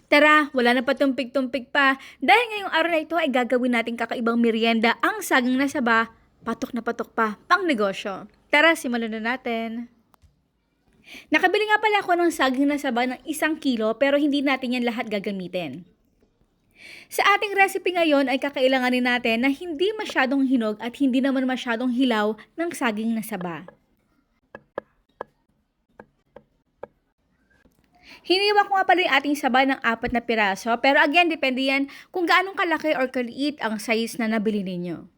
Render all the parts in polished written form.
Tara, wala na patumpik-tumpik pa. Dahil ngayong araw na ito ay gagawin natin kakaibang merienda ang saging na saba, patok na patok pa, pang negosyo. Tara, simulan na natin. Nakabili nga pala ako ng saging na saba ng 1 kilo pero hindi natin yan lahat gagamitin. Sa ating recipe ngayon ay kakailanganin natin na hindi masyadong hinog at hindi naman masyadong hilaw ng saging na saba. Hiniwa ko nga pala yung ating saba ng 4 na piraso, pero again, depende yan kung gaano kalaki or kaliit ang size na nabili ninyo.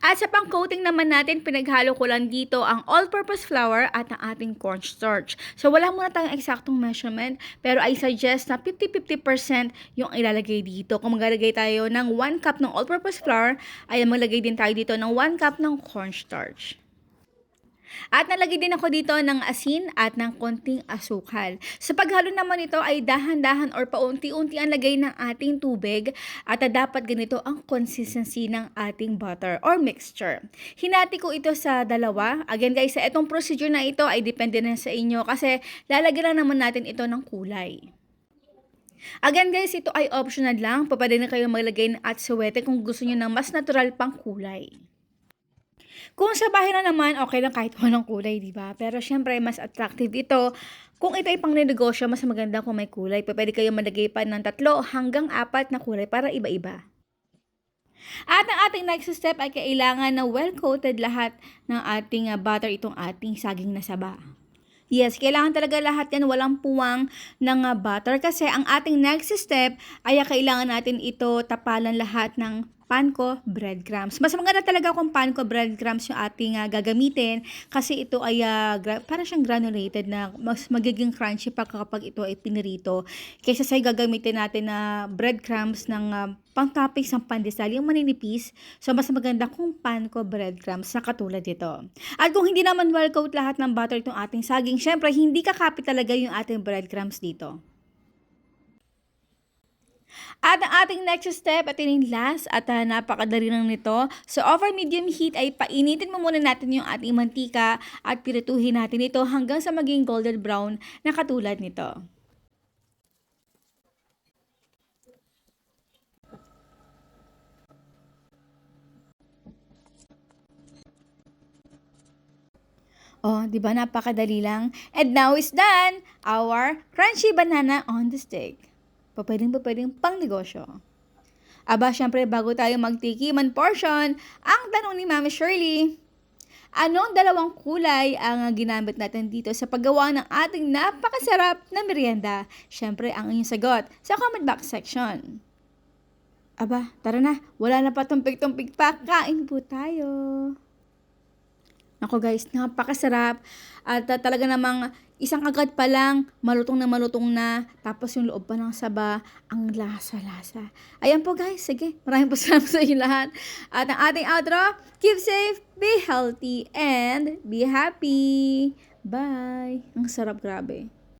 At sa pang-coating naman natin, pinaghalo ko lang dito ang all-purpose flour at ang ating cornstarch. So wala muna tayong eksaktong measurement, pero I suggest na 50-50% yung ilalagay dito. Kung maglalagay tayo ng 1 cup ng all-purpose flour, ay maglagay din tayo dito ng 1 cup ng cornstarch. At nalagay din ako dito ng asin at ng konting asukal. Sa paghalo naman ito ay dahan-dahan or paunti-unti ang lagay ng ating tubig at dapat ganito ang consistency ng ating butter or mixture. Hinati ko ito sa dalawa. Again guys, sa itong procedure na ito ay depende na sa inyo kasi lalagyan lang naman natin ito ng kulay. Again guys, ito ay optional lang. Pwede na kayong maglagay ng atsuwete kung gusto niyo ng mas natural pang kulay. Kung sa bahay na naman, okay lang kahit walang kulay, di ba? Pero syempre, mas attractive ito. Kung ito ay pang negosyo, mas maganda kung may kulay. Pwede kayo malagay pa ng 3 hanggang 4 na kulay para iba-iba. At ang ating next step ay kailangan na well-coated lahat ng ating butter itong ating saging na saba. Yes, kailangan talaga lahat yan walang puwang ng butter kasi ang ating next step ay kailangan natin ito tapalan lahat ng panko breadcrumbs. Mas maganda talaga kung panko breadcrumbs yung ating gagamitin kasi ito ay parang siyang granulated na mas magiging crunchy pa kapag ito ay pinirito. Kaysa sa gagamitin natin na breadcrumbs ng pang-toppings ng pandesal, yung maninipis. So, mas maganda kung panko breadcrumbs na katulad ito. At kung hindi naman well-coat lahat ng butter itong ating saging, syempre, hindi kakapit talaga yung ating breadcrumbs dito. At ang ating next step, ito yung last at napakadali lang nito. So over medium heat ay painitin mo muna natin yung ating mantika at pirituhin natin ito hanggang sa maging golden brown na katulad nito. Oh, di ba napakadali lang? And now is done! Our crunchy banana on the stick. Pwedeng pang negosyo. Aba, syempre bago tayo magtikiman portion, ang tanong ni Mami Shirley, anong dalawang kulay ang ginamit natin dito sa paggawa ng ating napakasarap na merienda? Syempre, ang inyong sagot sa comment box section. Aba, tara na, wala na pa tumpik-tumpik pa, kain po tayo. Ako guys, napakasarap at talaga namang isang agad pa lang, malutong na, tapos yung loob pa ng saba, ang lasa-lasa. Ayan po guys, sige, maraming po salamat sa inyo lahat. At ang ating outro, keep safe, be healthy, and be happy. Bye! Ang sarap, grabe.